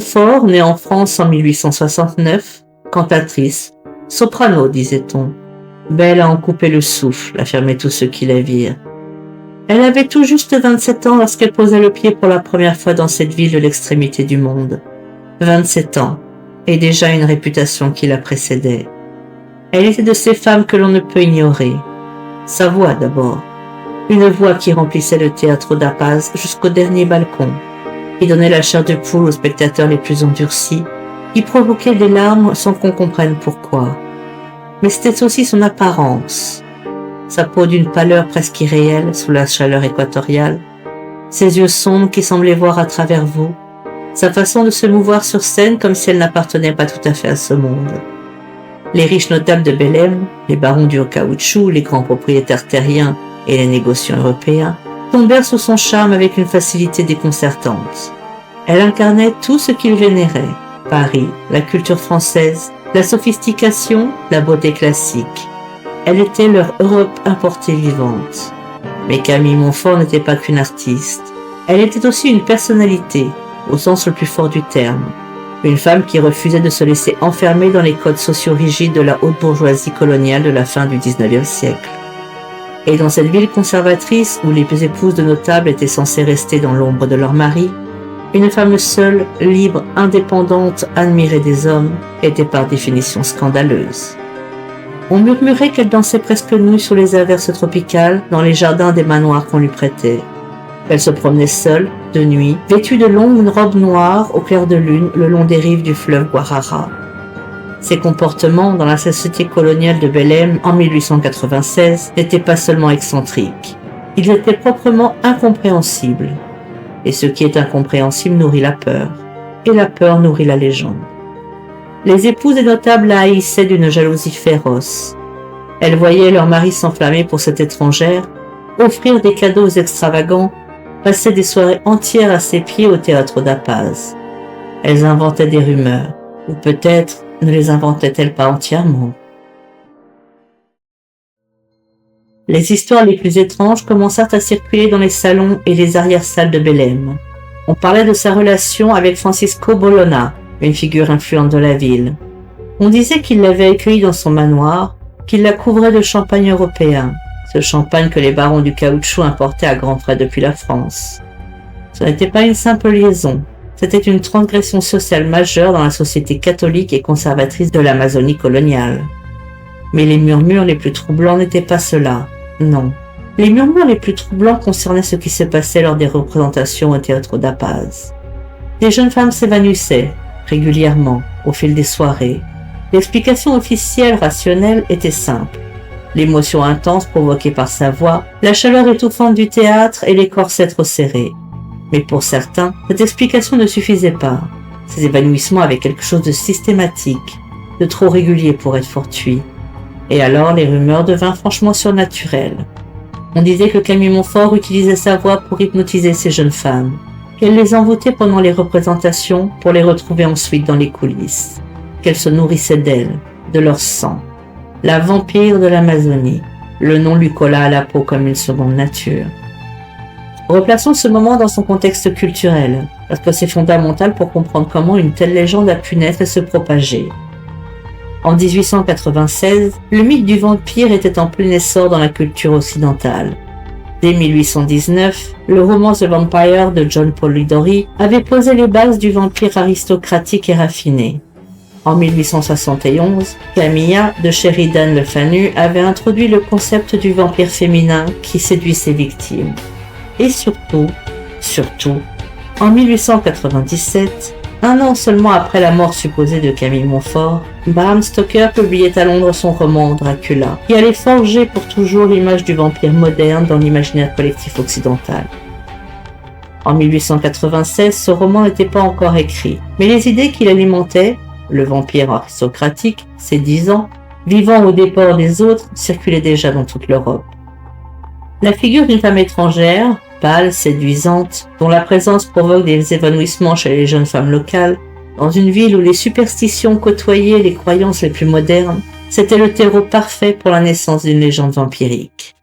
Faure, née en France en 1869, cantatrice, soprano, disait-on. Belle à en couper le souffle, affirmaient tous ceux qui la virent. Elle avait tout juste 27 ans lorsqu'elle posa le pied pour la première fois dans cette ville de l'extrémité du monde. 27 ans, et déjà une réputation qui la précédait. Elle était de ces femmes que l'on ne peut ignorer. Sa voix d'abord. Une voix qui remplissait le théâtre d'Apaz jusqu'au dernier balcon, qui donnait la chair de poule aux spectateurs les plus endurcis, qui provoquait des larmes sans qu'on comprenne pourquoi. Mais c'était aussi son apparence. Sa peau d'une pâleur presque irréelle sous la chaleur équatoriale, ses yeux sombres qui semblaient voir à travers vous, sa façon de se mouvoir sur scène comme si elle n'appartenait pas tout à fait à ce monde. Les riches notables de Belém, les barons du caoutchouc, les grands propriétaires terriens et les négociants européens tombèrent sous son charme avec une facilité déconcertante. Elle incarnait tout ce qu'ils vénéraient: Paris, la culture française, la sophistication, la beauté classique. Elle était leur Europe importée vivante. Mais Camille Montfort n'était pas qu'une artiste. Elle était aussi une personnalité, au sens le plus fort du terme. Une femme qui refusait de se laisser enfermer dans les codes sociaux rigides de la haute bourgeoisie coloniale de la fin du XIXe siècle. Et dans cette ville conservatrice où les épouses de notables étaient censées rester dans l'ombre de leur mari, une femme seule, libre, indépendante, admirée des hommes, était par définition scandaleuse. On murmurait qu'elle dansait presque nue sous les averses tropicales dans les jardins des manoirs qu'on lui prêtait. Elle se promenait seule, de nuit, vêtue de longues robes noires au clair de lune le long des rives du fleuve Guarara. Ses comportements dans la société coloniale de Belém en 1896 n'étaient pas seulement excentriques, ils étaient proprement incompréhensibles. Et ce qui est incompréhensible nourrit la peur, et la peur nourrit la légende. Les épouses des notables la haïssaient d'une jalousie féroce. Elles voyaient leur mari s'enflammer pour cette étrangère, offrir des cadeaux extravagants, passer des soirées entières à ses pieds au théâtre d'Apaz. Elles inventaient des rumeurs, ou peut-être ne les inventaient-elles pas entièrement. Les histoires les plus étranges commencèrent à circuler dans les salons et les arrière-salles de Belém. On parlait de sa relation avec Francisco Bologna, une figure influente de la ville. On disait qu'il l'avait accueillie dans son manoir, qu'il la couvrait de champagne européen, ce champagne que les barons du caoutchouc importaient à grands frais depuis la France. Ce n'était pas une simple liaison, c'était une transgression sociale majeure dans la société catholique et conservatrice de l'Amazonie coloniale. Mais les murmures les plus troublants n'étaient pas cela, non. Les murmures les plus troublants concernaient ce qui se passait lors des représentations au théâtre d'Apaz. Des jeunes femmes s'évanouissaient, régulièrement, au fil des soirées. L'explication officielle rationnelle était simple. L'émotion intense provoquée par sa voix, la chaleur étouffante du théâtre et les corsets trop serrés. Mais pour certains, cette explication ne suffisait pas. Ces évanouissements avaient quelque chose de systématique, de trop régulier pour être fortuit. Et alors les rumeurs devinrent franchement surnaturelles. On disait que Camille Montfort utilisait sa voix pour hypnotiser ces jeunes femmes, qu'elle les envoûtait pendant les représentations pour les retrouver ensuite dans les coulisses, qu'elle se nourrissait d'elles, de leur sang. La vampire de l'Amazonie, le nom lui colla à la peau comme une seconde nature. Replaçons ce moment dans son contexte culturel, parce que c'est fondamental pour comprendre comment une telle légende a pu naître et se propager. En 1896, le mythe du vampire était en plein essor dans la culture occidentale. Dès 1819, le roman The Vampire de John Polidori avait posé les bases du vampire aristocratique et raffiné. En 1871, Camilla de Sheridan Le Fanu avait introduit le concept du vampire féminin qui séduit ses victimes. Et surtout, en 1897, un an seulement après la mort supposée de Camille Montfort, Bram Stoker publiait à Londres son roman Dracula, qui allait forger pour toujours l'image du vampire moderne dans l'imaginaire collectif occidental. En 1896, ce roman n'était pas encore écrit, mais les idées qu'il alimentait, le vampire aristocratique, séduisant, vivant au départ des autres, circulaient déjà dans toute l'Europe. La figure d'une femme étrangère, pâle, séduisante, dont la présence provoque des évanouissements chez les jeunes femmes locales, dans une ville où les superstitions côtoyaient les croyances les plus modernes, c'était le terreau parfait pour la naissance d'une légende vampirique.